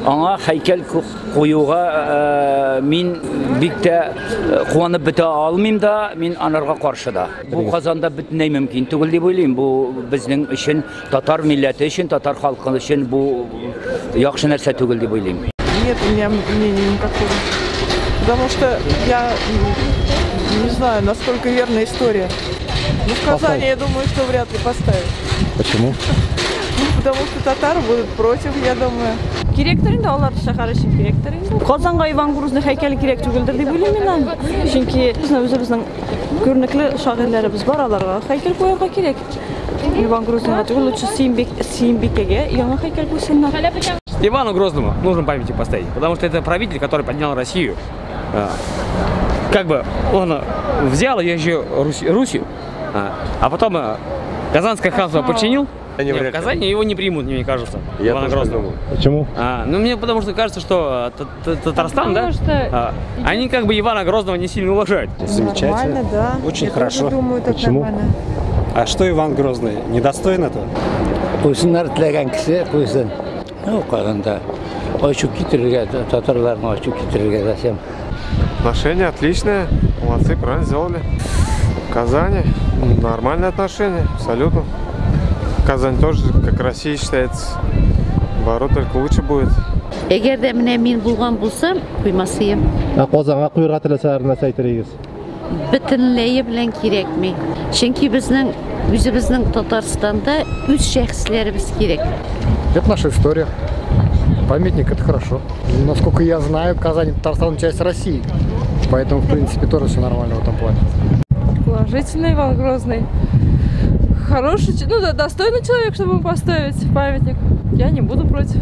Аңа һәйкәл куюга мин бик тә куанып бетә алмыйм да, мин анарга каршы да. Бу Казанда бөтенләй мөмкин түгел дип уйлыйм. Бу безнең өчен, татар милләте өчен, татар халкы өчен бу яхшы нәрсә түгел дип уйлыйм. Нет у меня мнения никакого. Потому что я не знаю, насколько верна история. Но в Казани, я думаю, что вряд ли поставят. Почему? Ну, потому что татары будут против, я думаю. Керектер инде, аларды шәһәр өчен керектер инде. Казанга Иван Грозный һәйкәле кирәк түгелдер дип уйлыйм мин. Чөнки үзебезнең күренекле шагыйрьләребез бар, аларга һәйкәл куярга кирәк. Иван Грозныйга түгел, лучше Сөембикәгә яңа һәйкәл куйсыннар. Ивану Грозному нужно памятник поставить, потому что это правитель, который поднял Россию. Как бы он взял ее еще Русью, а потом Казанское ханство подчинил. В Казани его не примут, мне кажется, Ивана Грозного. Почему? Ну, мне потому что кажется, что Татарстан, да, они как бы Ивана Грозного не сильно уважают. Замечательно, Нормально, да. Очень Я хорошо. Думаю, так Почему? нормально. А что Иван Грозный? Недостоин этого? Куйсыннар теләгән кеше куйсын. Казанда ачу китерергә, татарларны ачу китерергә дәсәм. Отношения отличные, молодцы, правильно сделали. В Казани нормальные отношения, абсолютно. Казань тоже, как Россия считается, наоборот, только лучше будет. Егер дә менә мин булган булсам, куймасыйм. Казанга куярга теләсәләр нәрсә әйтерегез? Бөтенләе белән кирәкми. Чөнки үзебезнең Татарстанда үз шәхесләребез кирәк. Это наша история. Памятник — это хорошо. Насколько я знаю, Казань — Татарстан — часть России. Поэтому, в принципе, тоже все нормально в этом плане. Положительный Иван Грозный. Хороший, ну да, достойный человек, чтобы ему поставить памятник. Я не буду против.